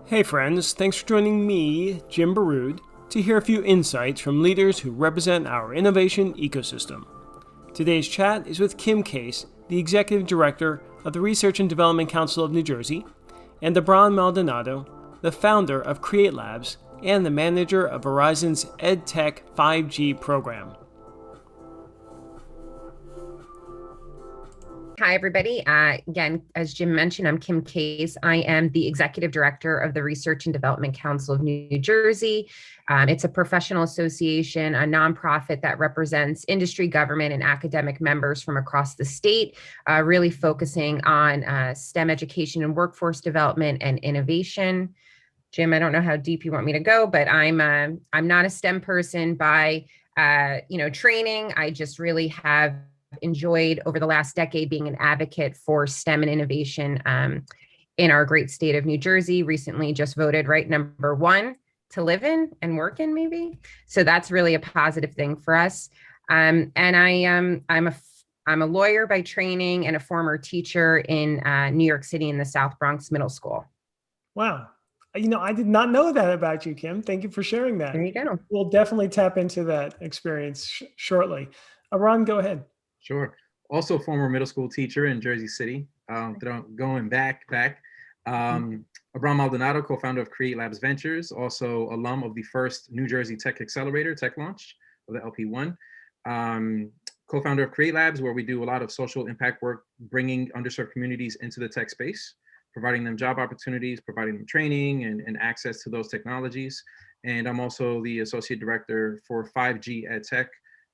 Hey friends, thanks for joining me, Jim Baroud, to hear a few insights from leaders who represent our innovation ecosystem. Today's chat is with Kim Case, the Executive Director of the Research and Development Council of New Jersey, and Abran Maldonado, the founder of Create Labs and the manager of Verizon's EdTech 5G program. Hi, everybody. Again, as Jim mentioned, I'm Kim Case. I am the Executive Director of the Research and Development Council of New Jersey. It's a professional association, a nonprofit that represents industry, government, and academic members from across the state, really focusing on STEM education and workforce development and innovation. Jim, I don't know how deep you want me to go, but I'm not a STEM person by training. I just really have enjoyed over the last decade being an advocate for STEM and innovation in our great state of New Jersey. Recently just voted number one to live in and work in, maybe. So that's really a positive thing for us. And I'm a lawyer by training and a former teacher in New York City in the South Bronx Middle School. Wow. I did not know that about you, Kim. Thank you for sharing that. There you go. We'll definitely tap into that experience shortly. Abran, go ahead. Sure. Also former middle school teacher in Jersey City. Going back. Abran Maldonado, co-founder of Create Labs Ventures, also alum of the first New Jersey Tech Accelerator, Tech Launch of the LP1. Co-founder of Create Labs, where we do a lot of social impact work, bringing underserved communities into the tech space, providing them job opportunities, providing them training and access to those technologies. And I'm also the associate director for 5G EdTech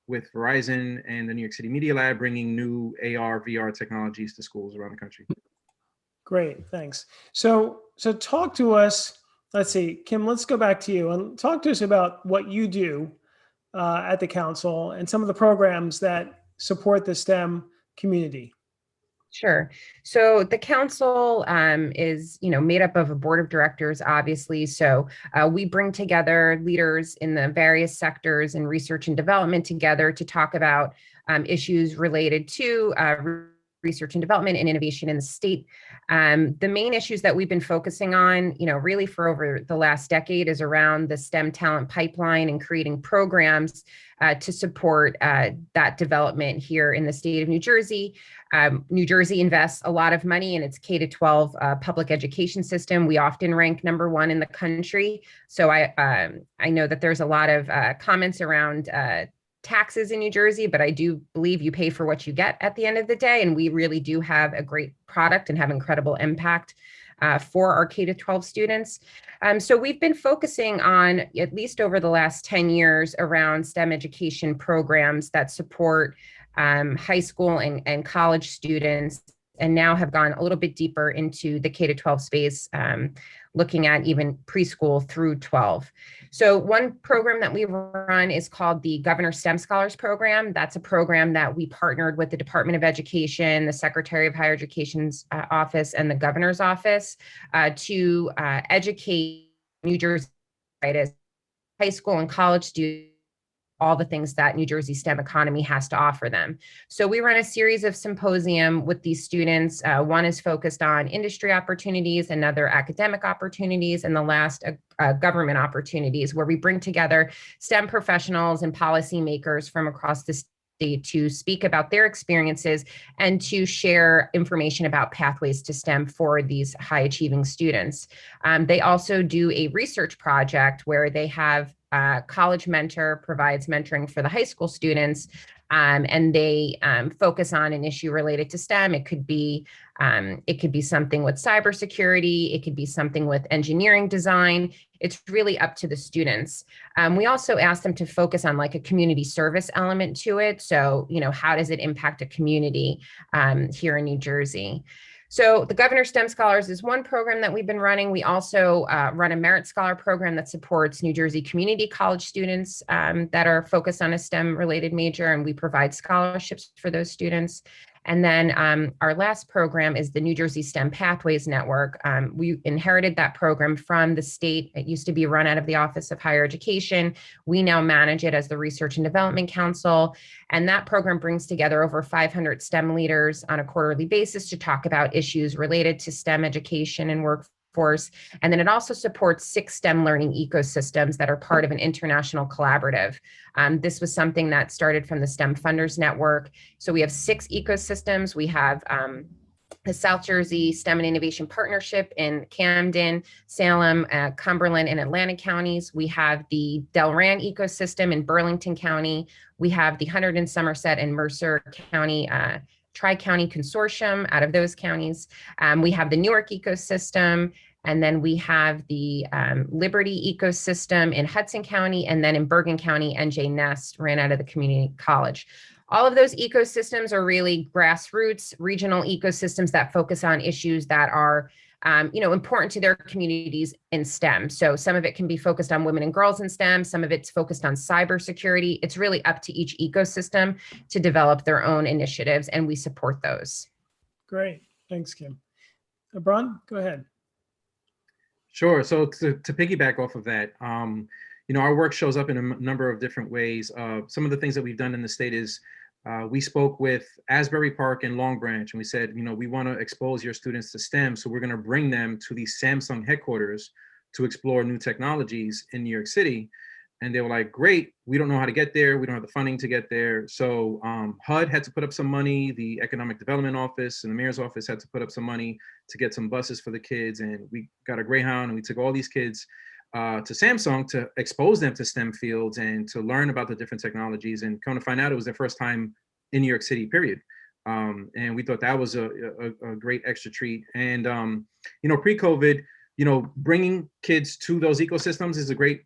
with Verizon and the New York City Media Lab, bringing new AR, VR technologies to schools around the country. Great, thanks. So talk to us, let's see, Kim, let's go back to you and talk to us about what you do at the council and some of the programs that support the STEM community. Sure. So the council is, made up of a board of directors, obviously. So we bring together leaders in the various sectors in research and development together to talk about issues related to research and development and innovation in the state. The main issues that we've been focusing on, really for over the last decade is around the STEM talent pipeline and creating programs to support that development here in the state of New Jersey. New Jersey invests a lot of money in its K-12 public education system. We often rank number one in the country. So I know that there's a lot of comments around taxes in New Jersey, but I do believe you pay for what you get at the end of the day. And we really do have a great product and have incredible impact for our K-12 students. So we've been focusing on, at least over the last 10 years, around STEM education programs that support high school and college students, and now have gone a little bit deeper into the K-12 space, looking at even preschool through 12. So one program that we run is called the Governor STEM Scholars Program. That's a program that we partnered with the Department of Education, the Secretary of Higher Education's office, and the Governor's office to educate New Jersey high school and college students all the things that New Jersey STEM economy has to offer them. So we run a series of symposium with these students. One is focused on industry opportunities, another academic opportunities, and the last government opportunities, where we bring together STEM professionals and policymakers from across the state to speak about their experiences and to share information about pathways to STEM for these high achieving students. They also do a research project where they have College Mentor provides mentoring for the high school students, and they focus on an issue related to STEM. It could be something with cybersecurity. It could be something with engineering design. It's really up to the students. We also ask them to focus on like a community service element to it. So, how does it impact a community here in New Jersey? So the Governor STEM Scholars is one program that we've been running. We also run a Merit Scholar program that supports New Jersey community college students that are focused on a STEM related major, and we provide scholarships for those students. And then our last program is the New Jersey STEM Pathways Network. We inherited that program from the state. It used to be run out of the Office of Higher Education. We now manage it as the Research and Development Council. And that program brings together over 500 STEM leaders on a quarterly basis to talk about issues related to STEM education and workforce workforce. And then it also supports 6 STEM learning ecosystems that are part of an international collaborative. This was something that started from the STEM Funders Network. So we have 6 ecosystems. We have the South Jersey STEM and Innovation Partnership in Camden, Salem, Cumberland, and Atlantic counties. We have the Delran ecosystem in Burlington County. We have the Hunterdon, Somerset, and Mercer County Tri-County Consortium out of those counties. We have the Newark ecosystem, and then we have the Liberty ecosystem in Hudson County, and then in Bergen County, NJ Nest ran out of the community college. All of those ecosystems are really grassroots regional ecosystems that focus on issues that are important to their communities in STEM. So some of it can be focused on women and girls in STEM. Some of it's focused on cybersecurity. It's really up to each ecosystem to develop their own initiatives, and we support those. Great. Thanks, Kim. Abran, go ahead. Sure. So to piggyback off of that, our work shows up in a number of different ways. Some of the things that we've done in the state is we spoke with Asbury Park and Long Branch, and we said, we want to expose your students to STEM, so we're going to bring them to the Samsung headquarters to explore new technologies in New York City. And they were like, great, we don't know how to get there. We don't have the funding to get there. So HUD had to put up some money. The Economic Development Office and the Mayor's Office had to put up some money to get some buses for the kids. And we got a Greyhound, and we took all these kids to Samsung to expose them to STEM fields and to learn about the different technologies. And come to find out, it was their first time in New York City, period. And we thought that was a great extra treat. And, pre-COVID, bringing kids to those ecosystems is a great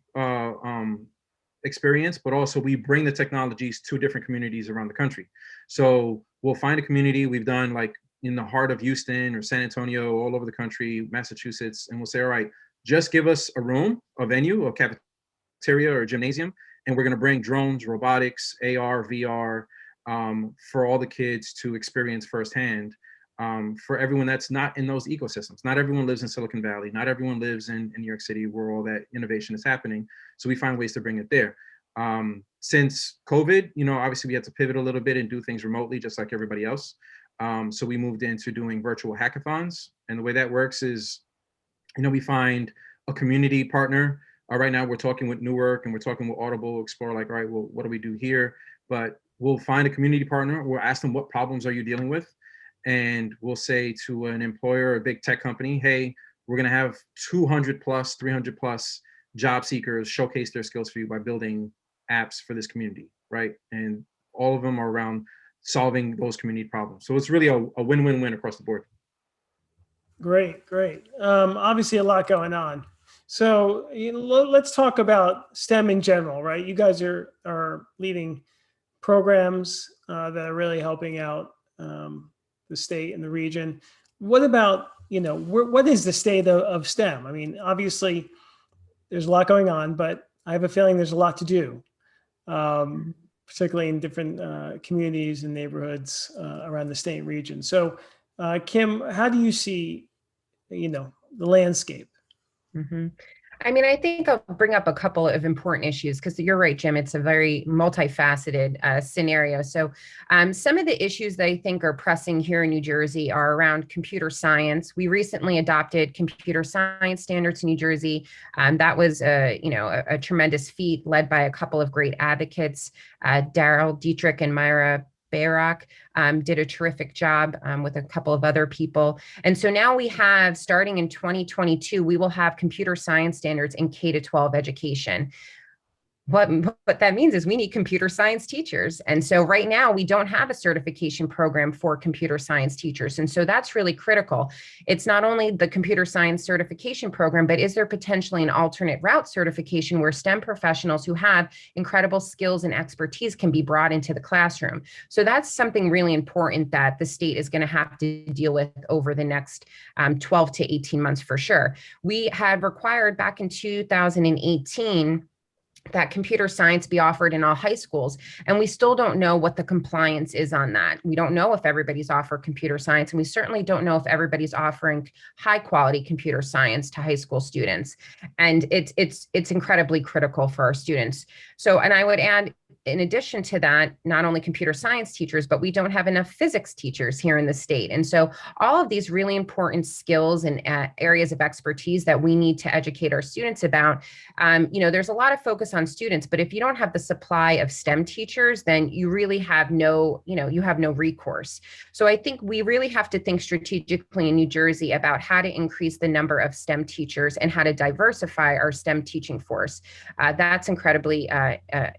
experience, but also we bring the technologies to different communities around the country. So we'll find a community. We've done like in the heart of Houston or San Antonio, all over the country, Massachusetts, and we'll say, all right, just give us a room, a venue, a cafeteria or a gymnasium, and we're going to bring drones, robotics, AR, VR, for all the kids to experience firsthand. For everyone that's not in those ecosystems. Not everyone lives in Silicon Valley. Not everyone lives in New York City where all that innovation is happening. So we find ways to bring it there. Since COVID, obviously we had to pivot a little bit and do things remotely, just like everybody else. So we moved into doing virtual hackathons. And the way that works is, we find a community partner. Right now we're talking with Newark and we're talking with Audible, explore like, all right, well, what do we do here? But we'll find a community partner. We'll ask them, what problems are you dealing with? And we'll say to an employer, a big tech company, hey, we're going to have 200 plus, 300 plus job seekers showcase their skills for you by building apps for this community, right? And all of them are around solving those community problems. So it's really a win-win-win across the board. Great. Obviously a lot going on. So let's talk about STEM in general, right? You guys are leading programs that are really helping out the state and the region. What about, what is the state of STEM? I mean, obviously there's a lot going on, but I have a feeling there's a lot to do, particularly in different communities and neighborhoods around the state and region. So Kim, how do you see, the landscape? Mm-hmm. I mean, I think I'll bring up a couple of important issues because you're right, Jim, it's a very multifaceted scenario. So some of the issues that I think are pressing here in New Jersey are around computer science. We recently adopted computer science standards in New Jersey. That was a tremendous feat led by a couple of great advocates, Daryl Dietrich and Myra Bayrock did a terrific job with a couple of other people. And so now we have, starting in 2022, we will have computer science standards in K-12 education. What that means is we need computer science teachers. And so right now we don't have a certification program for computer science teachers. And so that's really critical. It's not only the computer science certification program, but is there potentially an alternate route certification where STEM professionals who have incredible skills and expertise can be brought into the classroom? So that's something really important that the state is going to have to deal with over the next 12 to 18 months for sure. We had required back in 2018 that computer science be offered in all high schools. And we still don't know what the compliance is on that. We don't know if everybody's offered computer science, and we certainly don't know if everybody's offering high quality computer science to high school students. And it's incredibly critical for our students. So, and I would add, in addition to that, not only computer science teachers, but we don't have enough physics teachers here in the state. And so all of these really important skills and areas of expertise that we need to educate our students about, there's a lot of focus on students, but if you don't have the supply of STEM teachers, then you really have no recourse. So I think we really have to think strategically in New Jersey about how to increase the number of STEM teachers and how to diversify our STEM teaching force. That's incredibly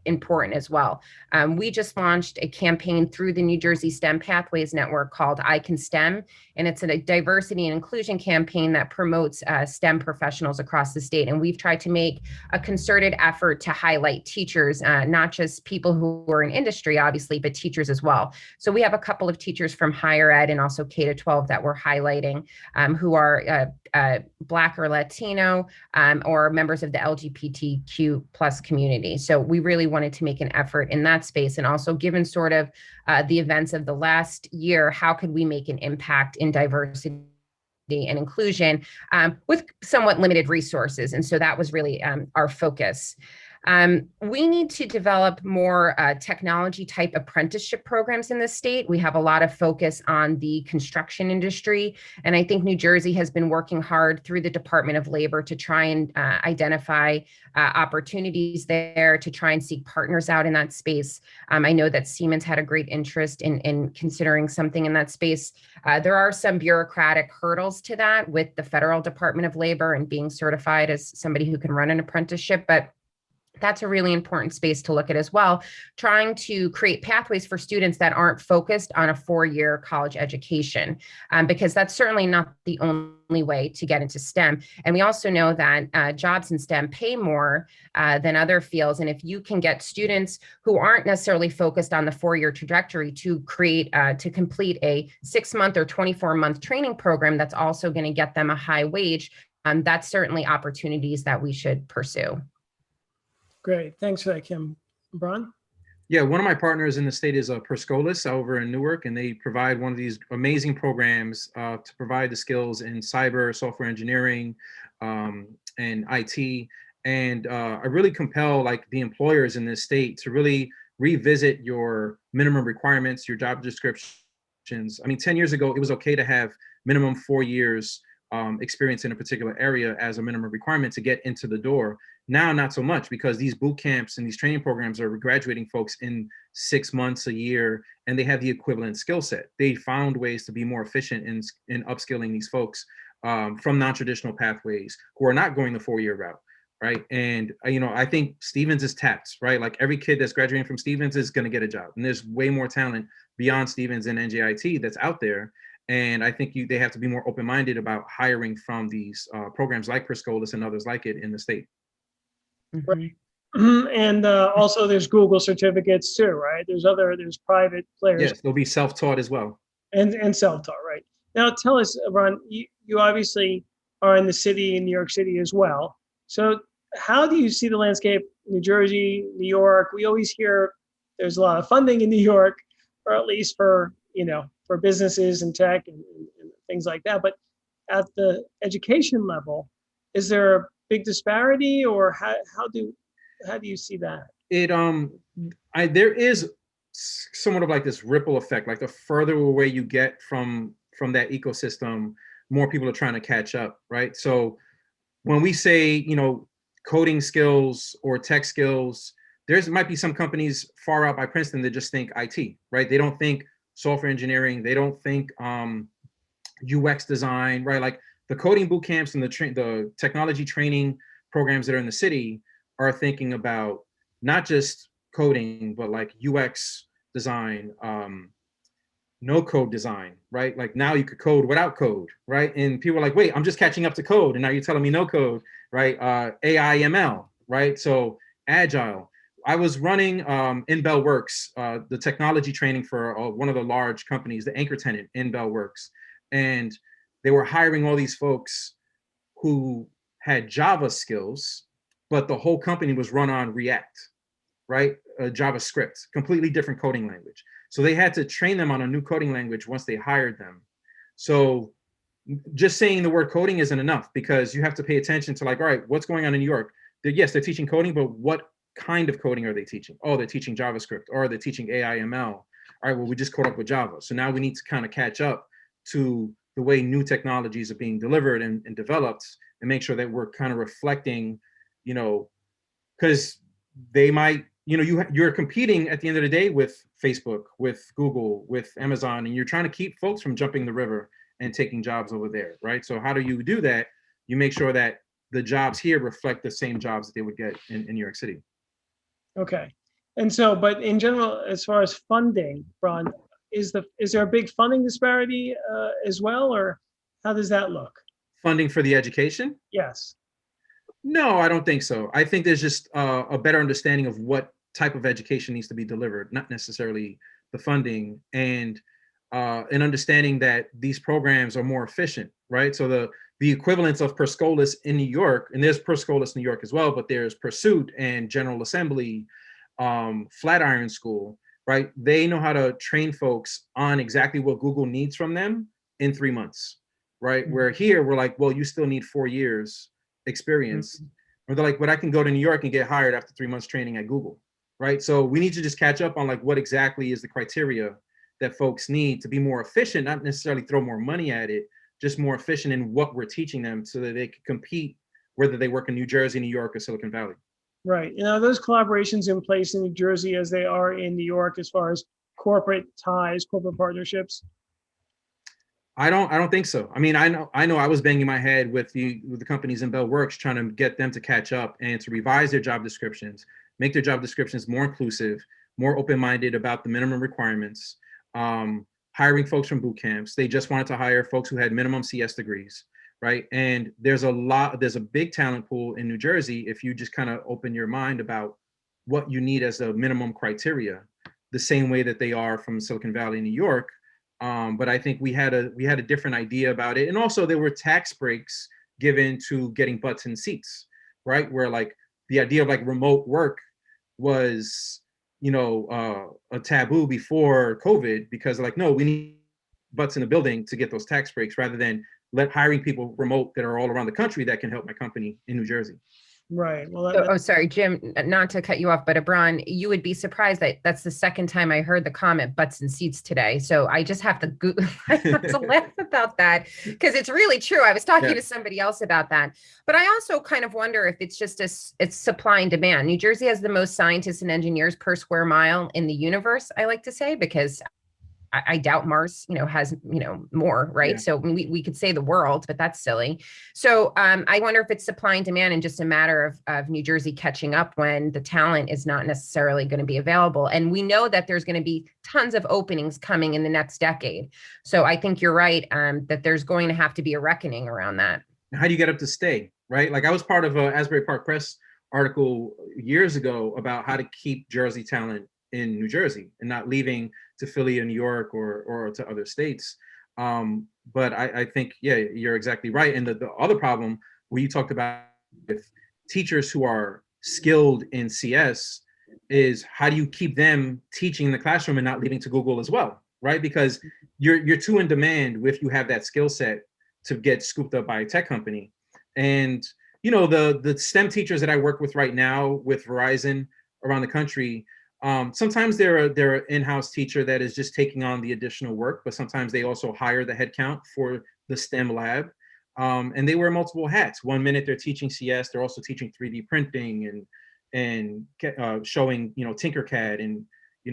important as well. We just launched a campaign through the New Jersey STEM Pathways Network called I Can STEM, and it's a diversity and inclusion campaign that promotes STEM professionals across the state. And we've tried to make a concerted effort to highlight teachers, not just people who are in industry, obviously, but teachers as well. So we have a couple of teachers from higher ed and also K-12 that we're highlighting who are Black or Latino or members of the LGBTQ plus community. So we really wanted to make an effort in that space. And also, given sort of the events of the last year, how could we make an impact in diversity and inclusion with somewhat limited resources? And so that was really our focus. We need to develop more technology type apprenticeship programs in the state. We have a lot of focus on the construction industry. And I think New Jersey has been working hard through the Department of Labor to try and identify opportunities there, to try and seek partners out in that space. I know that Siemens had a great interest in considering something in that space. There are some bureaucratic hurdles to that with the Federal Department of Labor and being certified as somebody who can run an apprenticeship, but that's a really important space to look at as well, trying to create pathways for students that aren't focused on a 4-year college education, because that's certainly not the only way to get into STEM. And we also know that jobs in STEM pay more than other fields. And if you can get students who aren't necessarily focused on the 4-year trajectory to complete a 6-month or 24-month training program that's also going to get them a high wage, that's certainly opportunities that we should pursue. Great. Thanks for that, Kim. Abran? Yeah, one of my partners in the state is Perscolis over in Newark, and they provide one of these amazing programs to provide the skills in cyber, software engineering, and IT. And I really compel the employers in this state to really revisit your minimum requirements, your job descriptions. I mean, 10 years ago, it was okay to have minimum 4 years experience in a particular area as a minimum requirement to get into the door. Now, not so much, because these boot camps and these training programs are graduating folks in 6 months, a year, and they have the equivalent skill set. They found ways to be more efficient in upskilling these folks from non-traditional pathways who are not going the 4-year route, right? And, I think Stevens is tapped, right? Like every kid that's graduating from Stevens is going to get a job. And there's way more talent beyond Stevens and NJIT that's out there. And I think they have to be more open-minded about hiring from these programs like Perscolis and others like it in the state. Mm-hmm. And also there's Google certificates too, right? There's private players. Yes, they'll be self-taught as well. And self-taught, right? Now tell us, Ron, you obviously are in the city, in New York City as well. So how do you see the landscape in New Jersey, New York? We always hear there's a lot of funding in New York, or at least for businesses and tech and things like that. But at the education level, is there a big disparity, or how do you see that? There is somewhat of this ripple effect. Like the further away you get from that ecosystem, more people are trying to catch up, right? So when we say coding skills or tech skills, might be some companies far out by Princeton that just think IT, right? They don't think software engineering. They don't think UX design, right? Like the coding boot camps and the technology training programs that are in the city are thinking about not just coding, but like UX design, no code design, right? Like now you could code without code, right? And people are like, wait, I'm just catching up to code. And now you're telling me no code, right? AI, ML, right? So agile. I was running in Bellworks, the technology training for one of the large companies, the anchor tenant in Bellworks. And they were hiring all these folks who had Java skills, but the whole company was run on React, right? JavaScript, completely different coding language. So they had to train them on a new coding language once they hired them. So just saying the word coding isn't enough, because you have to pay attention to all right, what's going on in New York? Yes, they're teaching coding, but what kind of coding are they teaching? Oh, they're teaching JavaScript, or they're teaching AI ML. All right, well, we just caught up with Java. So now we need to kind of catch up to the way new technologies are being delivered and developed, and make sure that we're kind of reflecting, you know, because they might, you know, you're competing at the end of the day with Facebook, with Google, with Amazon, and you're trying to keep folks from jumping the river and taking jobs over there, right? So how do you do that? You make sure that the jobs here reflect the same jobs that they would get in New York City. Okay. And so, but in general, as far as funding, Ron, is there a big funding disparity as well, or how does that look? Funding for the education? Yes. No, I don't think so. I think there's just a better understanding of what type of education needs to be delivered, not necessarily the funding, and an understanding that these programs are more efficient, right? So the equivalence of Per Scholas in New York, and there's Per Scholas New York as well, but there's Pursuit and General Assembly, Flatiron School, right? They know how to train folks on exactly what Google needs from them in 3 months, right? Mm-hmm. Where here we're like, well, you still need 4 years experience. Mm-hmm. Or they're like, but I can go to New York and get hired after 3 months training at Google, right? So we need to just catch up on like what exactly is the criteria that folks need to be more efficient, not necessarily throw more money at it, just more efficient in what we're teaching them so that they can compete, whether they work in New Jersey, New York, or Silicon Valley. Right. And are those collaborations in place in New Jersey as they are in New York as far as corporate ties, corporate partnerships? I don't think so. I mean, I know I was banging my head with the companies in Bell Works trying to get them to catch up and to revise their job descriptions, make their job descriptions more inclusive, more open-minded about the minimum requirements, hiring folks from boot camps. They just wanted to hire folks who had minimum CS degrees, right? And there's a big talent pool in New Jersey if you just kind of open your mind about what you need as a minimum criteria, the same way that they are from Silicon Valley, New York. But I think we had a different idea about it. And also there were tax breaks given to getting butts in seats, right? Where like the idea of like remote work was, you know, a taboo before COVID, because like, no, we need butts in the building to get those tax breaks rather than hiring people remote that are all around the country that can help my company in New Jersey. Right. Well, sorry, Jim, not to cut you off, but Abran, you would be surprised that that's the second time I heard the comment butts and seats today. So I just have to I have to laugh about that because it's really true. I was talking to somebody else about that, but I also kind of wonder if it's just it's supply and demand. New Jersey has the most scientists and engineers per square mile in the universe, I like to say, because I doubt Mars, has, more, right? Yeah. So we could say the world, but that's silly. So I wonder if it's supply and demand and just a matter of New Jersey catching up when the talent is not necessarily going to be available. And we know that there's going to be tons of openings coming in the next decade. So I think you're right that there's going to have to be a reckoning around that. How do you get up to stay, right? Like I was part of a Asbury Park Press article years ago about how to keep Jersey talent in New Jersey and not leaving to Philly or New York or to other states. But I think, yeah, you're exactly right. And the other problem where you talked about with teachers who are skilled in CS is how do you keep them teaching in the classroom and not leaving to Google as well, right? Because you're too in demand if you have that skill set to get scooped up by a tech company. And, the STEM teachers that I work with right now with Verizon around the country, sometimes they're an in-house teacher that is just taking on the additional work, but sometimes they also hire the headcount for the STEM lab. And they wear multiple hats. 1 minute they're teaching CS, they're also teaching 3D printing and showing, Tinkercad and,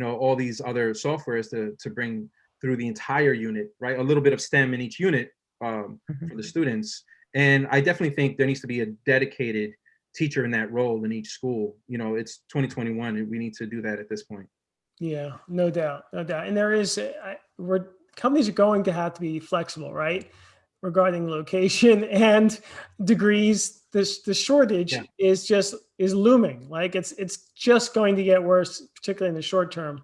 all these other softwares to bring through the entire unit, right? A little bit of STEM in each unit for the students. And I definitely think there needs to be a dedicated teacher in that role in each school. It's 2021 and we need to do that at this point. Yeah, no doubt. And there is, companies are going to have to be flexible, right? Regarding location and degrees, the shortage is looming. Like it's just going to get worse, particularly in the short term,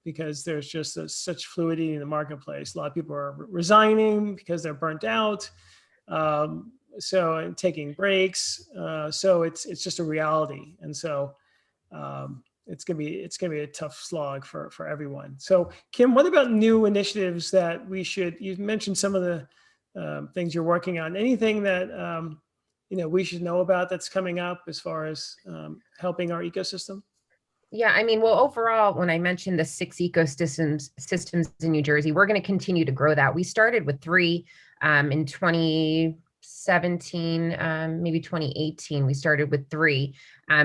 because there's just such fluidity in the marketplace. A lot of people are resigning because they're burnt out. So taking breaks, so it's just a reality, and so it's gonna be a tough slog for everyone. So Kim, what about new initiatives that you mentioned some of the things you're working on? Anything that we should know about that's coming up as far as helping our ecosystem? Yeah, I mean, well, overall, when I mentioned the 6 systems in New Jersey, we're going to continue to grow that. We started with 3 in 2017, maybe 2018. We started with 3.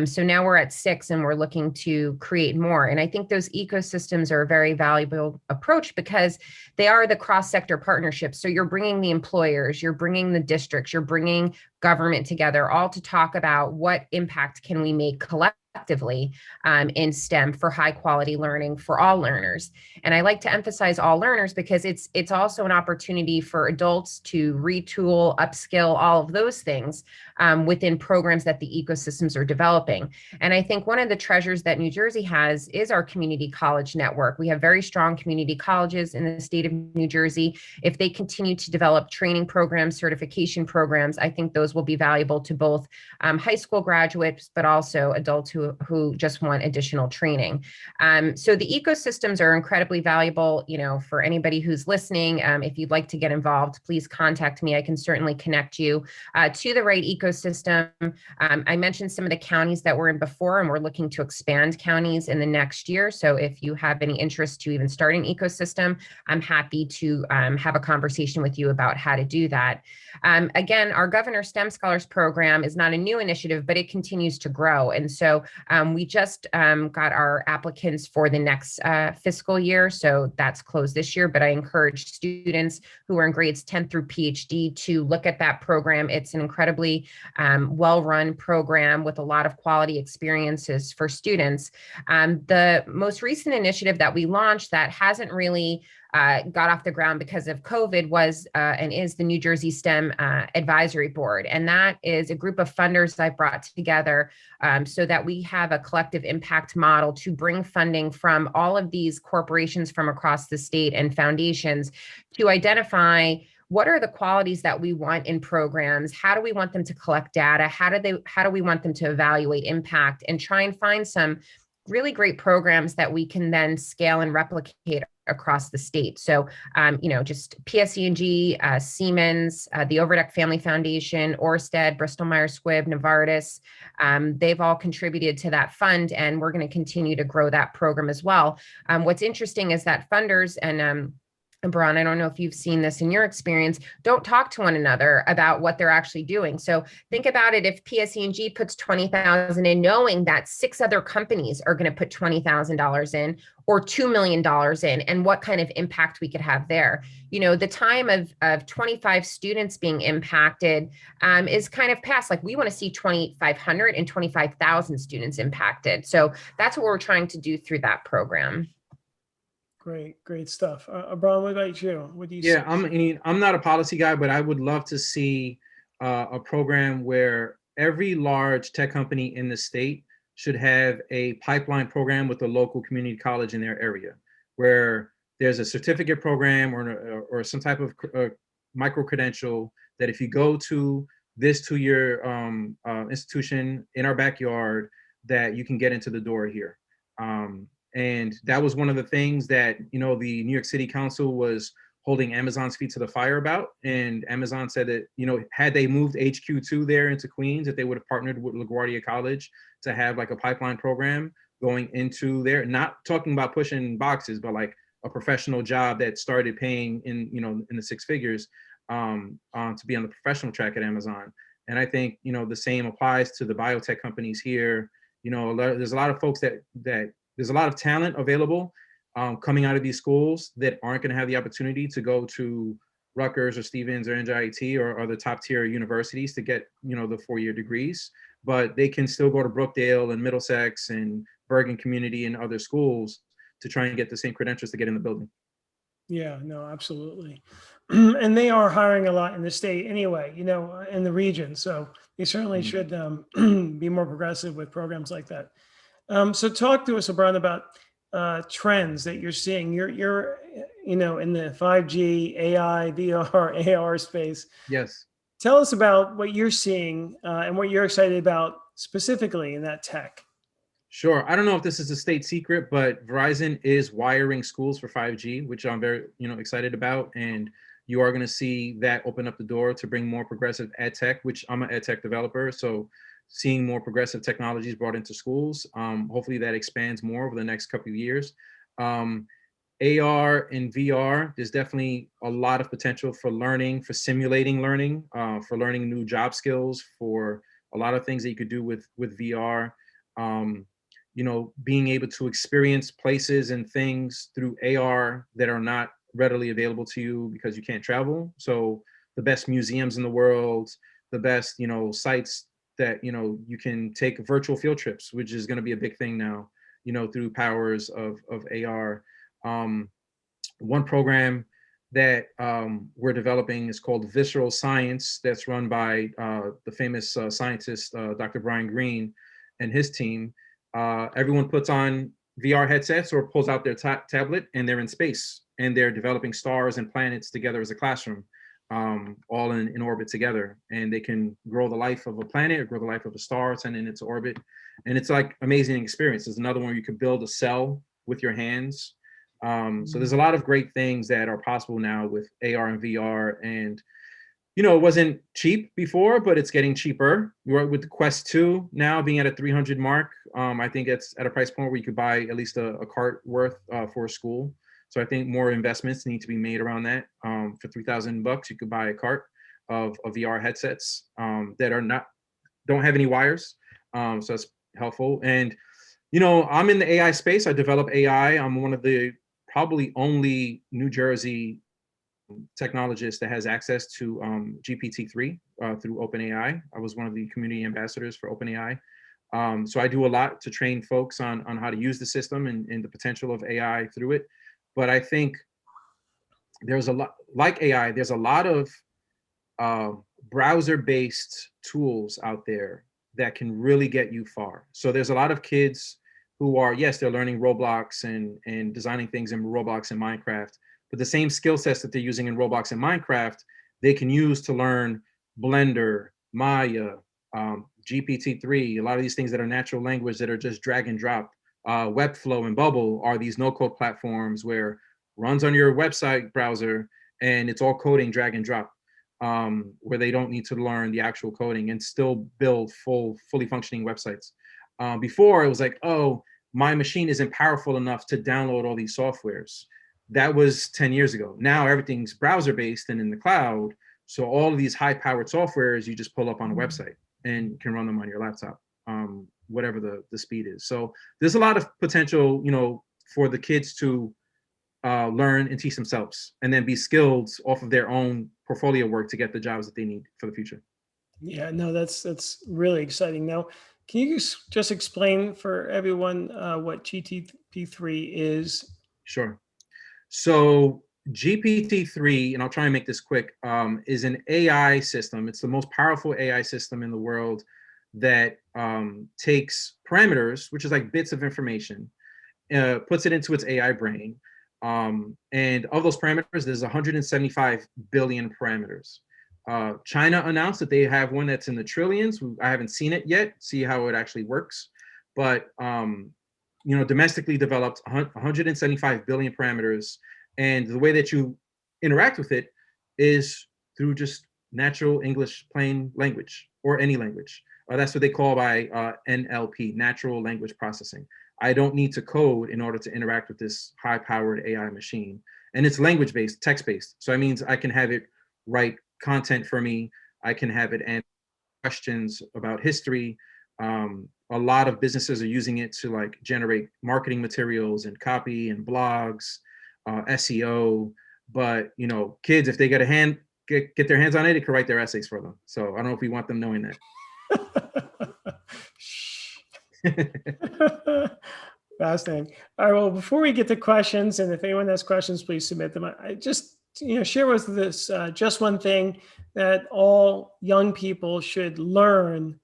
So now we're at 6 and we're looking to create more. And I think those ecosystems are a very valuable approach because they are the cross-sector partnerships. So you're bringing the employers, you're bringing the districts, you're bringing government together, all to talk about what impact can we make collectively in STEM for high quality learning for all learners. And I like to emphasize all learners because it's also an opportunity for adults to retool, upskill, all of those things within programs that the ecosystems are developing. And I think one of the treasures that New Jersey has is our community college network. We have very strong community colleges in the state of New Jersey. If they continue to develop training programs, certification programs, I think those will be valuable to both high school graduates, but also adults who just want additional training. So the ecosystems are incredibly valuable, for anybody who's listening. If you'd like to get involved, please contact me. I can certainly connect you to the right ecosystem. I mentioned some of the counties that we're in before, and we're looking to expand counties in the next year. So if you have any interest to even start an ecosystem, I'm happy to have a conversation with you about how to do that. Again, our Governor STEM Scholars Program is not a new initiative, but it continues to grow. And so we just got our applicants for the next fiscal year. So that's closed this year, but I encourage students who are in grades 10 through PhD to look at that program. It's an incredibly well-run program with a lot of quality experiences for students. The most recent initiative that we launched that hasn't really got off the ground because of COVID was and is the New Jersey STEM Advisory Board. And that is a group of funders I've brought together so that we have a collective impact model to bring funding from all of these corporations from across the state and foundations to identify what are the qualities that we want in programs? How do we want them to collect data? How do we want them to evaluate impact and try and find some really great programs that we can then scale and replicate across the state. So, just PSE&G, Siemens, the Overdeck Family Foundation, Orsted, Bristol Myers Squibb, Novartis, they've all contributed to that fund, and we're going to continue to grow that program as well. What's interesting is that funders and Abran, I don't know if you've seen this in your experience, don't talk to one another about what they're actually doing. So think about it, if PSE&G puts $20,000 in, knowing that 6 other companies are going to put $20,000 in or $2 million in, and what kind of impact we could have there. The time of 25 students being impacted is kind of past. Like, we want to see 2,500 and 25,000 students impacted. So that's what we're trying to do through that program. Great stuff. Abran, what about you? What do you see? I'm not a policy guy, but I would love to see a program where every large tech company in the state should have a pipeline program with a local community college in their area, where there's a certificate program or some type of micro credential that if you go to this 2-year institution in our backyard, that you can get into the door here. And that was one of the things that, the New York City Council was holding Amazon's feet to the fire about. And Amazon said that, had they moved HQ2 there into Queens, that they would have partnered with LaGuardia College to have like a pipeline program going into there, not talking about pushing boxes, but like a professional job that started paying in the 6 figures to be on the professional track at Amazon. And I think, the same applies to the biotech companies here. There's a lot of folks that there's a lot of talent available coming out of these schools that aren't going to have the opportunity to go to Rutgers or Stevens or NJIT or the top tier universities to get, the 4-year degrees, but they can still go to Brookdale and Middlesex and Bergen Community and other schools to try and get the same credentials to get in the building. Yeah, no, absolutely. And they are hiring a lot in the state anyway, in the region. So they certainly should be more progressive with programs like that. So talk to us, Abran, about trends that you're seeing. You're in the 5G, AI, VR, AR space. Yes. Tell us about what you're seeing and what you're excited about specifically in that tech. Sure. I don't know if this is a state secret, but Verizon is wiring schools for 5G, which I'm very, excited about. And, You are going to see that open up the door to bring more progressive ed tech, which I'm an ed tech developer. So seeing more progressive technologies brought into schools. Hopefully that expands more over the next couple of years. AR and VR, there's definitely a lot of potential for learning, for simulating learning, for learning new job skills, for a lot of things that you could do with VR. Being able to experience places and things through AR that are not readily available to you because you can't travel. So the best museums in the world, the best, sites that, you can take virtual field trips, which is going to be a big thing now, through powers of AR. One program that we're developing is called Visceral Science, that's run by the famous scientist, Dr. Brian Greene and his team. Everyone puts on VR headsets or pulls out their tablet, and they're in space, and they're developing stars and planets together as a classroom, all in orbit together. And they can grow the life of a planet or grow the life of a star, send it into orbit. And it's like amazing experience. There's another one where you could build a cell with your hands. So there's a lot of great things that are possible now with AR and VR. And, it wasn't cheap before, but it's getting cheaper. With the Quest 2 now being at a 300 mark, I think it's at a price point where you could buy at least a cart worth for a school. So I think more investments need to be made around that. For $3,000, you could buy a cart of VR headsets that don't have any wires. So that's helpful. And, I'm in the AI space. I develop AI. I'm one of the probably only New Jersey technologist that has access to GPT-3 through OpenAI. I was one of the community ambassadors for OpenAI. So I do a lot to train folks on how to use the system and the potential of AI through it. But I think there's a lot, like AI, there's a lot of browser-based tools out there that can really get you far. So there's a lot of kids who are, yes, they're learning Roblox and designing things in Roblox and Minecraft, but the same skill sets that they're using in Roblox and Minecraft, they can use to learn Blender, Maya, GPT-3, a lot of these things that are natural language that are just drag and drop. Webflow and Bubble are these no-code platforms where runs on your website browser and it's all coding, drag and drop, where they don't need to learn the actual coding and still build fully functioning websites. Before it was like, oh, my machine isn't powerful enough to download all these softwares. That was 10 years ago. Now everything's browser-based and in the cloud. So all of these high-powered softwares, you just pull up on a website and can run them on your laptop, whatever the speed is. So there's a lot of potential, for the kids to learn and teach themselves and then be skilled off of their own portfolio work to get the jobs that they need for the future. Yeah, no, that's really exciting. Now, can you just explain for everyone what GPT-3 is? Sure. So GPT-3, and I'll try and make this quick, is an AI system. It's the most powerful AI system in the world that takes parameters, which is like bits of information, puts it into its AI brain. And of those parameters, there's 175 billion parameters. China announced that they have one that's in the trillions. I haven't seen it yet, see how it actually works. But domestically developed 175 billion parameters. And the way that you interact with it is through just natural English plain language or any language. That's what they call by NLP, natural language processing. I don't need to code in order to interact with this high-powered AI machine. And it's language-based, text-based. So that means I can have it write content for me. I can have it answer questions about history. A lot of businesses are using it to like generate marketing materials and copy and blogs, SEO. But kids, if they get their hands on it, it can write their essays for them. So I don't know if we want them knowing that. Fascinating. All right. Well, before we get to questions, and if anyone has questions, please submit them. I just share with us just one thing that all young people should learn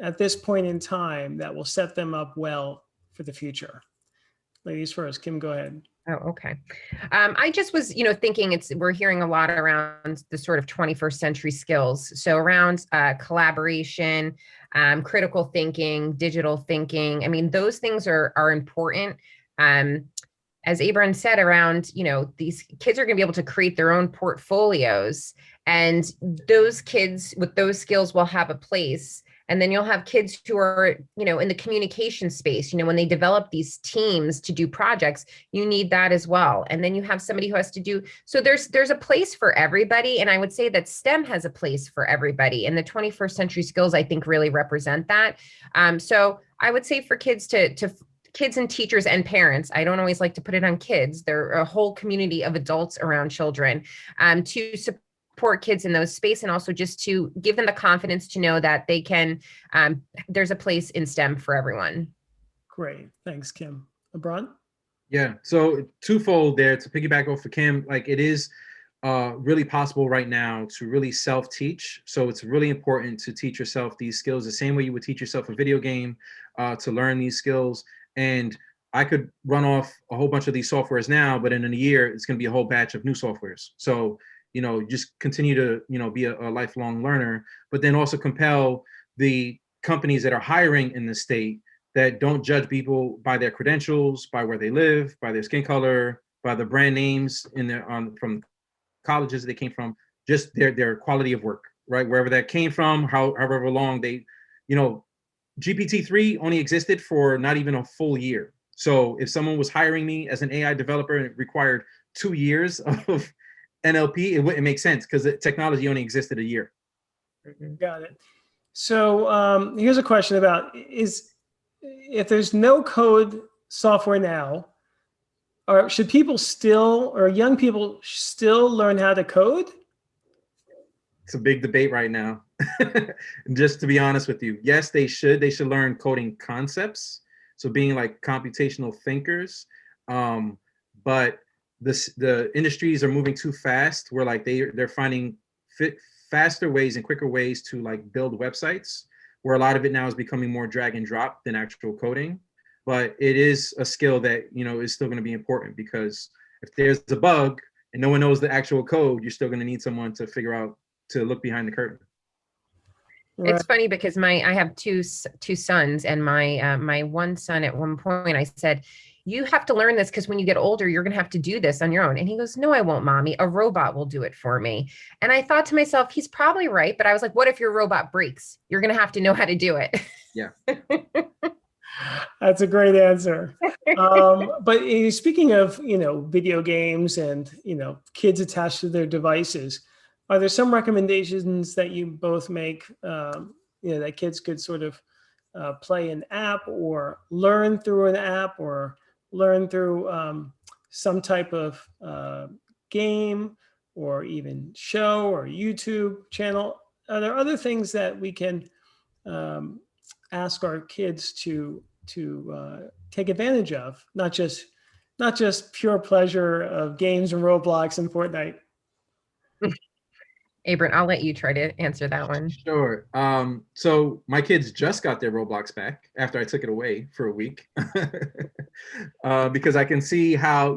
at this point in time that will set them up well for the future. Ladies first. Kim, go ahead. Oh, okay. I just was, thinking we're hearing a lot around the sort of 21st century skills. So around collaboration, critical thinking, digital thinking. I mean, those things are important. as Abran said, around, these kids are going to be able to create their own portfolios, and those kids with those skills will have a place. And then you'll have kids who are, in the communication space, when they develop these teams to do projects, you need that as well. And then you have somebody who has to do, so there's a place for everybody. And I would say that STEM has a place for everybody. And the 21st century skills, I think, really represent that. So I would say for kids to kids and teachers and parents, I don't always like to put it on kids. There are a whole community of adults around children, to support kids in those space, and also just to give them the confidence to know that they can, there's a place in STEM for everyone. Great. Thanks, Kim. Abran? Yeah, so twofold there to piggyback off of Kim, like it is really possible right now to really self-teach. So it's really important to teach yourself these skills the same way you would teach yourself a video game, to learn these skills. And I could run off a whole bunch of these softwares now, but in a year, it's going to be a whole batch of new softwares. So, just continue to, be a lifelong learner, but then also compel the companies that are hiring in the state that don't judge people by their credentials, by where they live, by their skin color, by the brand names from colleges they came from, just their quality of work, right? Wherever that came from, however long they, GPT-3 only existed for not even a full year. So if someone was hiring me as an AI developer and it required 2 years of NLP, it wouldn't make sense because the technology only existed a year. Got it. So here's a question about if there's no code software now, should people still, or young people still learn how to code? It's a big debate right now. Just to be honest with you, yes, they should learn coding concepts. So being like computational thinkers, but the industries are moving too fast. Where like they're finding faster ways and quicker ways to like build websites, where a lot of it now is becoming more drag and drop than actual coding. But it is a skill that, is still going to be important, because if there's a bug and no one knows the actual code, you're still going to need someone to figure out, to look behind the curtain. Right. It's funny because I have two sons, and my one son, at one point I said, you have to learn this because when you get older, you're going to have to do this on your own. And he goes, no, I won't, mommy. A robot will do it for me. And I thought to myself, he's probably right. But I was like, what if your robot breaks? You're going to have to know how to do it. Yeah. That's a great answer. But speaking of, video games and, kids attached to their devices, are there some recommendations that you both make, that kids could sort of play an app or learn through an app or learn through some type of game or even show or YouTube channel? Are there other things that we can ask our kids to take advantage of, not just pure pleasure of games and Roblox and Fortnite? Abran, I'll let you try to answer that one. Sure. So my kids just got their Roblox back after I took it away for a week, because I can see how,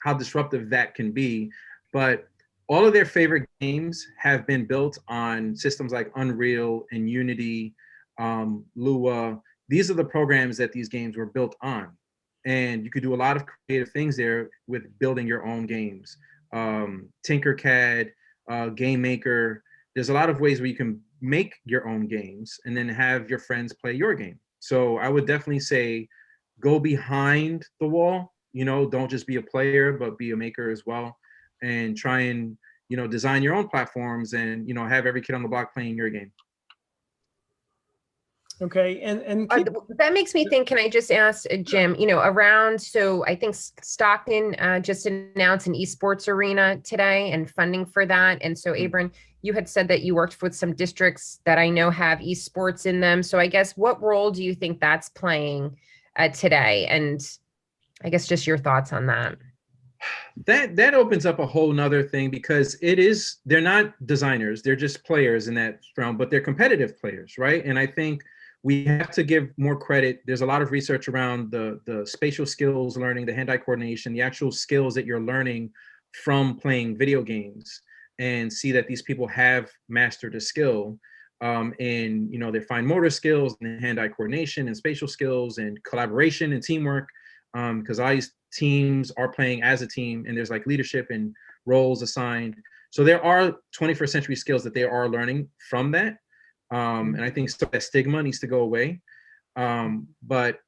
how disruptive that can be. But all of their favorite games have been built on systems like Unreal and Unity, Lua. These are the programs that these games were built on. And you could do a lot of creative things there with building your own games. Tinkercad, Game Maker. There's a lot of ways where you can make your own games and then have your friends play your game. So I would definitely say go behind the wall, don't just be a player, but be a maker as well, and try and, design your own platforms and, have every kid on the block playing your game. Okay, and that makes me think, can I just ask Jim, around, so I think Stockton just announced an esports arena today and funding for that. And so Abran, you had said that you worked with some districts that I know have esports in them. So I guess what role do you think that's playing today? And I guess just your thoughts on that. That opens up a whole nother thing, because they're not designers, they're just players in that realm, but they're competitive players, right? And I think we have to give more credit. There's a lot of research around the spatial skills learning, the hand-eye coordination, the actual skills that you're learning from playing video games, and see that these people have mastered a skill in, their fine motor skills and hand-eye coordination and spatial skills and collaboration and teamwork. because all these teams are playing as a team, and there's like leadership and roles assigned. So there are 21st century skills that they are learning from that. And I think some of that stigma needs to go away. But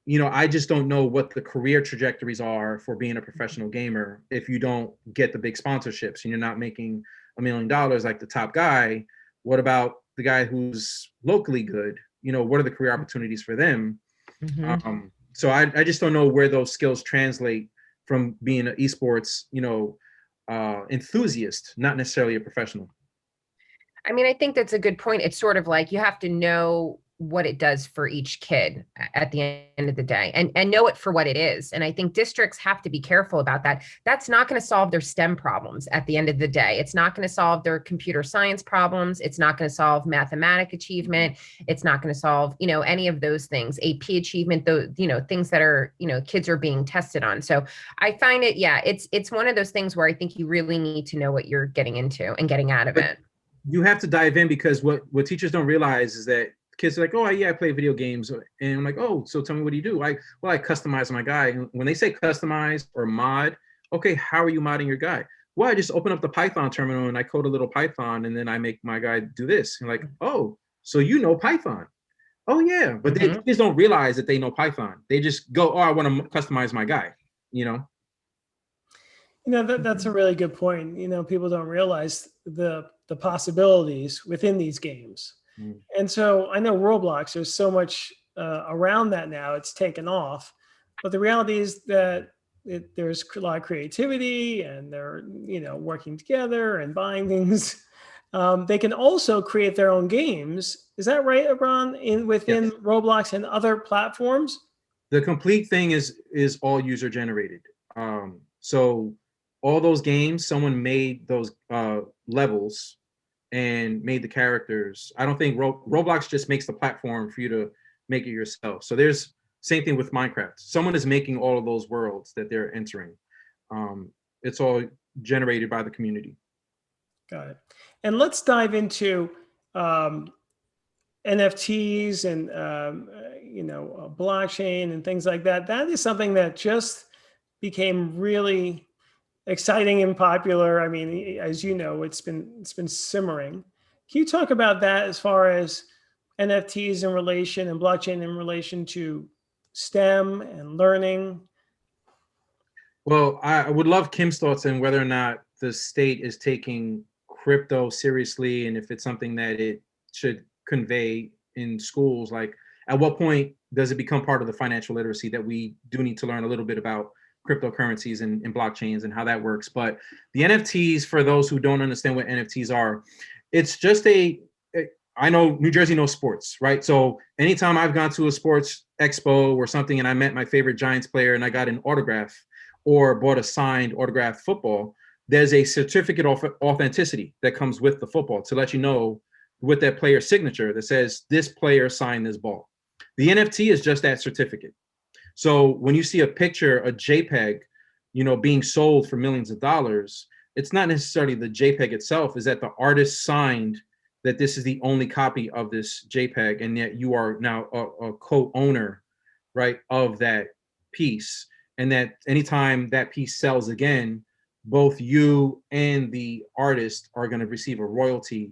I just don't know what the career trajectories are for being a professional gamer if you don't get the big sponsorships and you're not making $1 million like the top guy. What about the guy who's locally good? What are the career opportunities for them? So I just don't know where those skills translate from being an esports, enthusiast, not necessarily a professional. I mean, I think that's a good point. It's sort of like you have to know what it does for each kid at the end of the day, and know it for what it is. And I think districts have to be careful about that. That's not going to solve their STEM problems at the end of the day. It's not going to solve their computer science problems. It's not going to solve mathematic achievement. It's not going to solve, any of those things, AP achievement, those, things that are, kids are being tested on. So I find it, it's one of those things where I think you really need to know what you're getting into and getting out of it. You have to dive in, because what teachers don't realize is that kids are like, oh yeah, I play video games. And I'm like, oh, so tell me, what do you do? I customize my guy. And when they say customize or mod, okay, how are you modding your guy? Well, I just open up the Python terminal and I code a little Python and then I make my guy do this. And like, oh, so you know Python. Oh yeah. But they just don't realize that they know Python. They just go, oh, I want to customize my guy, That's a really good point. People don't realize the possibilities within these games. And so I know Roblox, there's so much around that now, it's taken off. But the reality is that there's a lot of creativity and they're, working together and buying things. They can also create their own games. Is that right, Abran, within Yes. Roblox and other platforms? The complete thing is all user generated. So all those games, someone made those levels and made the characters. I don't think Roblox just makes the platform for you to make it yourself. So there's same thing with Minecraft. Someone is making all of those worlds that they're entering. It's all generated by the community. Got it. And let's dive into NFTs and blockchain and things like that. That is something that just became really exciting and popular. I mean, as you know, it's been simmering. Can you talk about that as far as NFTs in relation and blockchain in relation to STEM and learning? Well, I would love Kim's thoughts on whether or not the state is taking crypto seriously and if it's something that it should convey in schools. Like, at what point does it become part of the financial literacy that we do need to learn a little bit about cryptocurrencies and blockchains and how that works? But the NFTs, for those who don't understand what NFTs are, it's just I know New Jersey knows sports, right? So anytime I've gone to a sports expo or something and I met my favorite Giants player and I got an autograph or bought a signed autographed football, there's a certificate of authenticity that comes with the football to let you know, with that player's signature, that says this player signed this ball. The NFT is just that certificate. So when you see a picture, a JPEG, being sold for millions of dollars, it's not necessarily the JPEG itself, is that the artist signed that this is the only copy of this JPEG and that you are now a co-owner, right, of that piece. And that anytime that piece sells again, both you and the artist are going to receive a royalty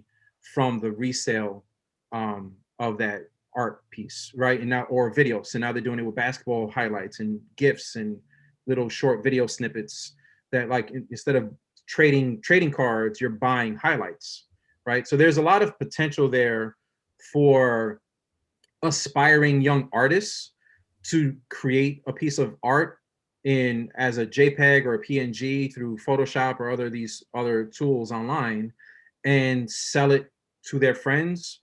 from the resale of that art piece, right? And now, or video. So now they're doing it with basketball highlights and GIFs and little short video snippets that, like, instead of trading cards, you're buying highlights, right? So there's a lot of potential there for aspiring young artists to create a piece of art as a JPEG or a PNG through Photoshop or these other tools online, and sell it to their friends,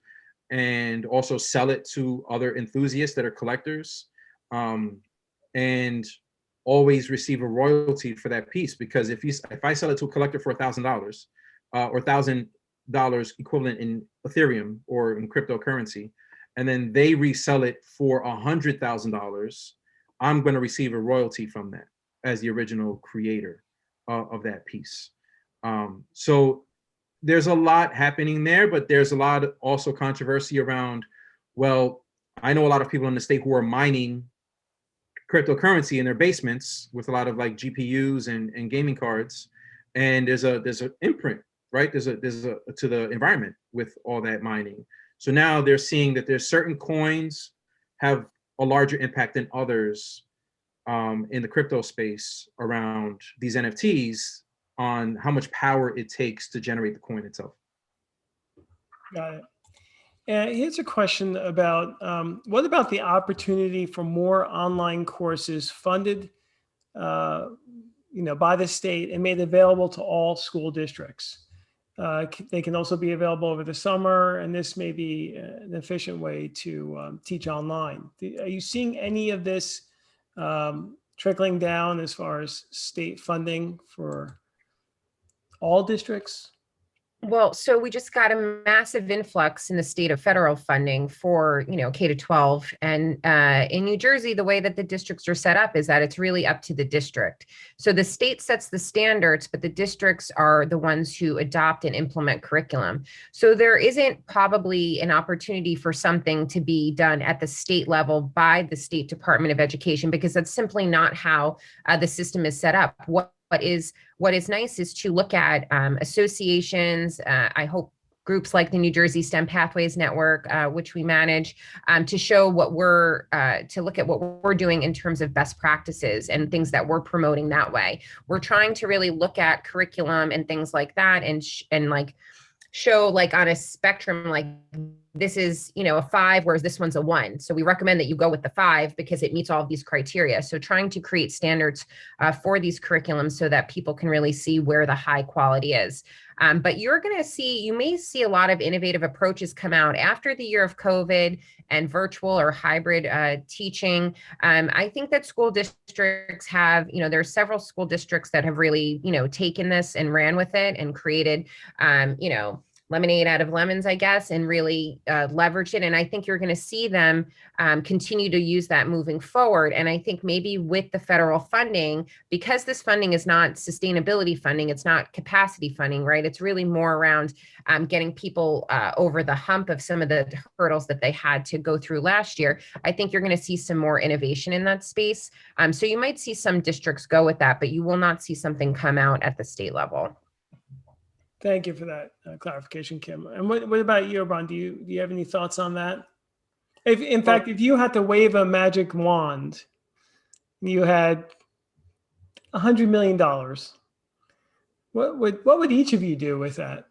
and also sell it to other enthusiasts that are collectors, and always receive a royalty for that piece. Because if I sell it to a collector for $1,000 or $1,000 equivalent in Ethereum or in cryptocurrency, and then they resell it for $100,000, I'm going to receive a royalty from that as the original creator of that piece. So there's a lot happening there, but there's a lot of also controversy around, well, I know a lot of people in the state who are mining cryptocurrency in their basements with a lot of like GPUs and gaming cards. And there's an imprint, right? There's a to the environment with all that mining. So now they're seeing that there's certain coins have a larger impact than others in the crypto space around these NFTs on how much power it takes to generate the coin itself. Got it. And here's a question about what about the opportunity for more online courses funded, by the state and made available to all school districts? They can also be available over the summer, and this may be an efficient way to teach online. Are you seeing any of this trickling down as far as state funding for all districts? Well, so we just got a massive influx in the state of federal funding for, K to 12. And in New Jersey, the way that the districts are set up is that it's really up to the district. So the state sets the standards, but the districts are the ones who adopt and implement curriculum. So there isn't probably an opportunity for something to be done at the state level by the State Department of Education, because that's simply not how the system is set up. What is nice is to look at associations. I hope groups like the New Jersey STEM Pathways Network, which we manage, to show to look at what we're doing in terms of best practices and things that we're promoting that way. We're trying to really look at curriculum and things like that, and show like on a spectrum, like this is, a 5, whereas this one's a 1. So we recommend that you go with the 5 because it meets all of these criteria. So trying to create standards for these curriculums so that people can really see where the high quality is. But you may see a lot of innovative approaches come out after the year of COVID and virtual or hybrid teaching. I think that school districts have, there are several school districts that have really, taken this and ran with it and created, lemonade out of lemons, I guess, and really leverage it. And I think you're going to see them continue to use that moving forward. And I think maybe with the federal funding, because this funding is not sustainability funding, it's not capacity funding, right? It's really more around getting people over the hump of some of the hurdles that they had to go through last year. I think you're going to see some more innovation in that space. So you might see some districts go with that, but you will not see something come out at the state level. Thank you for that clarification, Kim. And what about you, Abran? Do you have any thoughts on that? If you had to wave a magic wand, you had $100 million, what would each of you do with that?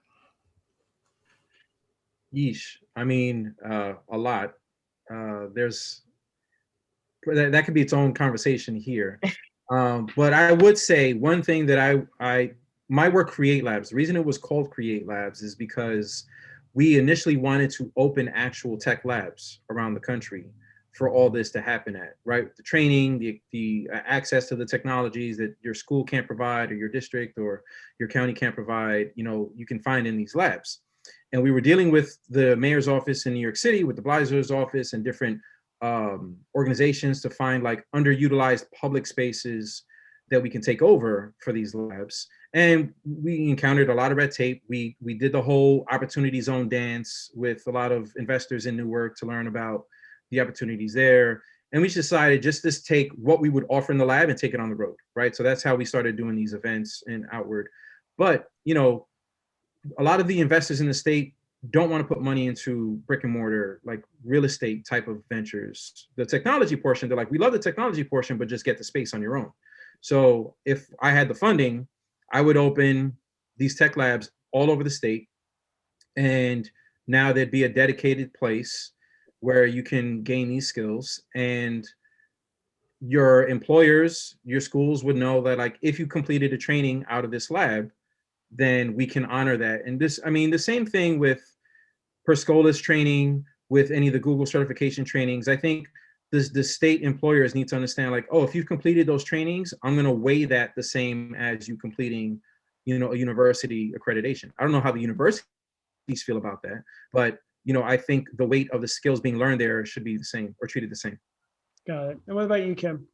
Yeesh. I mean, a lot. There's that could be its own conversation here. But I would say one thing that my work, Create Labs, the reason it was called Create Labs is because we initially wanted to open actual tech labs around the country for all this to happen at, right? The training, the access to the technologies that your school can't provide, or your district or your county can't provide, you can find in these labs. And we were dealing with the mayor's office in New York City, with the Blazer's office and different organizations to find like underutilized public spaces that we can take over for these labs. And we encountered a lot of red tape. We did the whole opportunity zone dance with a lot of investors in Newark to learn about the opportunities there. And we decided just to take what we would offer in the lab and take it on the road, right? So that's how we started doing these events and outward. But, a lot of the investors in the state don't want to put money into brick and mortar, like real estate type of ventures. The technology portion, they're like, we love the technology portion, but just get the space on your own. So if I had the funding, I would open these tech labs all over the state. And now there'd be a dedicated place where you can gain these skills, and your employers, your schools would know that like, if you completed a training out of this lab, then we can honor that. And the same thing with Perscola's training, with any of the Google certification trainings. I think the state employers need to understand like, oh, if you've completed those trainings, I'm going to weigh that the same as you completing, a university accreditation. I don't know how the universities feel about that, but, I think the weight of the skills being learned there should be the same or treated the same. Got it. And what about you, Kim?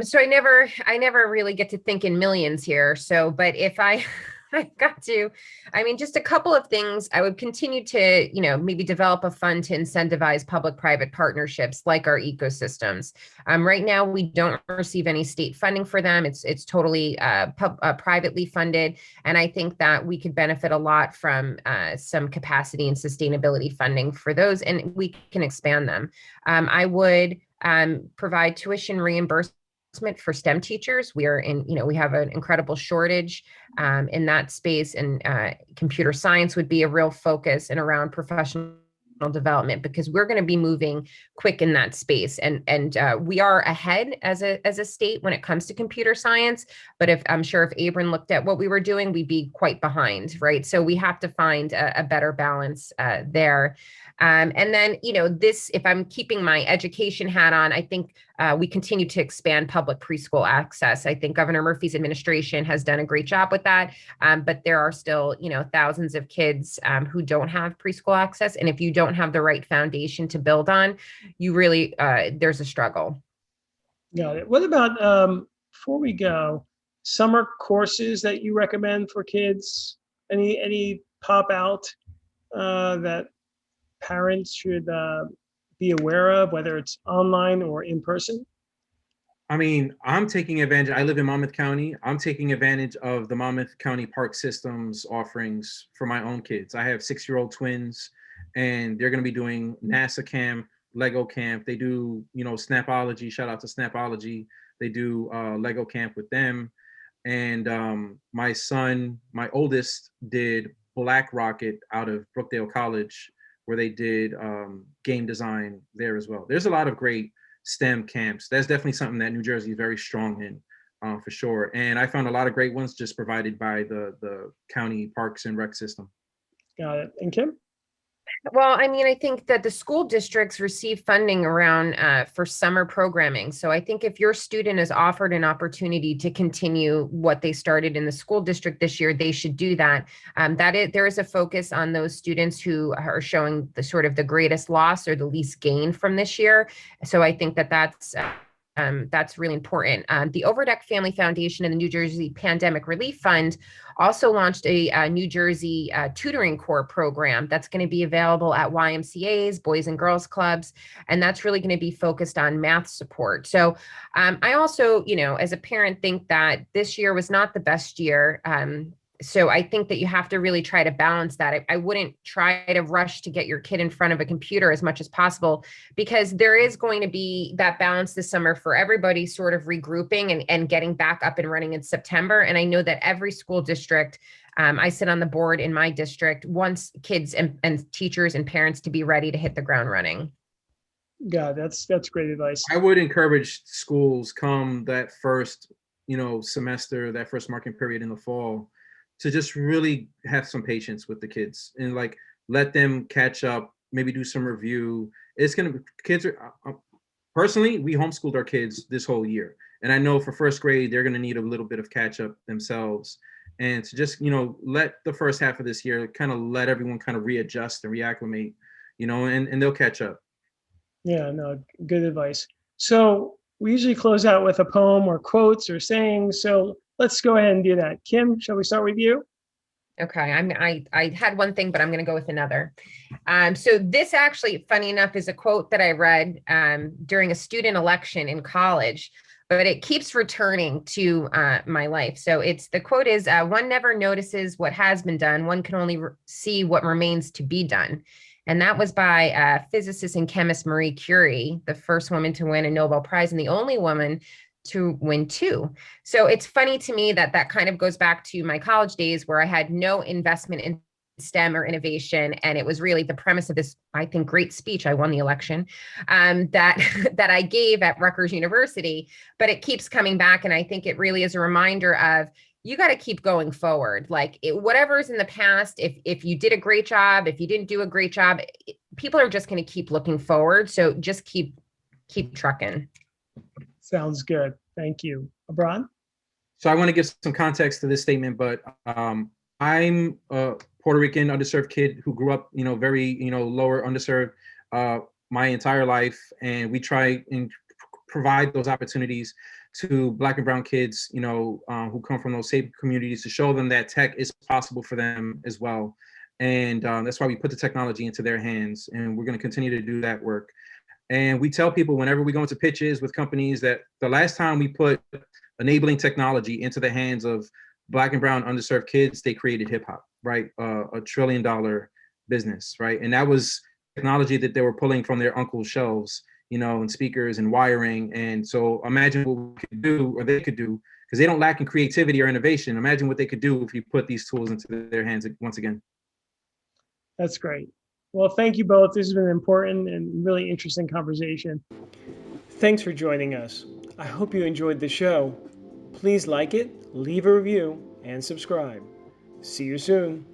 So I never really get to think in millions here. So, but if I I got to. I mean, just a couple of things. I would continue to, maybe develop a fund to incentivize public-private partnerships like our ecosystems. Right now, we don't receive any state funding for them. It's totally privately funded, and I think that we could benefit a lot from some capacity and sustainability funding for those, and we can expand them. I would provide tuition reimbursement for STEM teachers. We have an incredible shortage in that space, and computer science would be a real focus, and around professional development, because we're going to be moving quick in that space, and we are ahead as a state when it comes to computer science. But if Abran looked at what we were doing, we'd be quite behind, right? So we have to find a better balance there. And then, if I'm keeping my education hat on, I think we continue to expand public preschool access. I think Governor Murphy's administration has done a great job with that. But there are still, thousands of kids who don't have preschool access. And if you don't have the right foundation to build on, you really, there's a struggle. Got it. What about, before we go, summer courses that you recommend for kids? Any pop out that parents should be aware of, whether it's online or in person? I mean, I'm taking advantage. I live in Monmouth County. I'm taking advantage of the Monmouth County Park System's offerings for my own kids. I have 6-year-old twins, and they're going to be doing NASA camp, Lego camp. They do, Snapology. Shout out to Snapology. They do Lego camp with them. And my son, my oldest, did Black Rocket out of Brookdale College, where they did game design there as well. There's a lot of great STEM camps. That's definitely something that New Jersey is very strong in, for sure. And I found a lot of great ones just provided by the county parks and rec system. Got it. And Kim? Well, I mean, I think that the school districts receive funding around for summer programming. So I think if your student is offered an opportunity to continue what they started in the school district this year, they should do that. There is a focus on those students who are showing the greatest loss or the least gain from this year. So I think that's really important. The Overdeck Family Foundation and the New Jersey Pandemic Relief Fund also launched a New Jersey tutoring corps program that's going to be available at YMCAs, Boys and Girls Clubs, and that's really going to be focused on math support. So I also, as a parent, think that this year was not the best year. So I think that you have to really try to balance that. I wouldn't try to rush to get your kid in front of a computer as much as possible, because there is going to be that balance this summer for everybody sort of regrouping and getting back up and running in September. And I know that every school district, I sit on the board in my district, wants kids and teachers and parents to be ready to hit the ground running. Yeah, that's great advice. I would encourage schools come that first, semester, that first marking period in the fall, to just really have some patience with the kids and let them catch up, maybe do some review. Personally, we homeschooled our kids this whole year. And I know for first grade, they're gonna need a little bit of catch up themselves. And to just, let the first half of this year, kind of let everyone kind of readjust and reacclimate, and they'll catch up. Yeah, no, good advice. So we usually close out with a poem or quotes or sayings. So let's go ahead and do that. Kim, shall we start with you? Okay, I had one thing, but I'm going to go with another. So this actually, funny enough, is a quote that I read during a student election in college, but it keeps returning to my life. So the quote is, "One never notices what has been done. One can only see what remains to be done." And that was by physicist and chemist Marie Curie, the first woman to win a Nobel Prize and the only woman to win 2. So it's funny to me that kind of goes back to my college days, where I had no investment in STEM or innovation. And it was really the premise of this, I think, great speech. I won the election that I gave at Rutgers University, but it keeps coming back. And I think it really is a reminder of, you got to keep going forward. Whatever's in the past, if you did a great job, if you didn't do a great job, people are just going to keep looking forward. So just keep trucking. Sounds good. Thank you. Abran? So I want to give some context to this statement, but I'm a Puerto Rican underserved kid who grew up, very, lower underserved my entire life. And we try and provide those opportunities to Black and brown kids, who come from those same communities, to show them that tech is possible for them as well. And that's why we put the technology into their hands, and we're going to continue to do that work. And we tell people whenever we go into pitches with companies that the last time we put enabling technology into the hands of Black and brown underserved kids, they created hip hop, right? $1 trillion business, right? And that was technology that they were pulling from their uncle's shelves, and speakers and wiring. And so imagine what we could do, or they could do, because they don't lack in creativity or innovation. Imagine what they could do if you put these tools into their hands once again. That's great. Well, thank you both. This has been an important and really interesting conversation. Thanks for joining us. I hope you enjoyed the show. Please like it, leave a review, and subscribe. See you soon.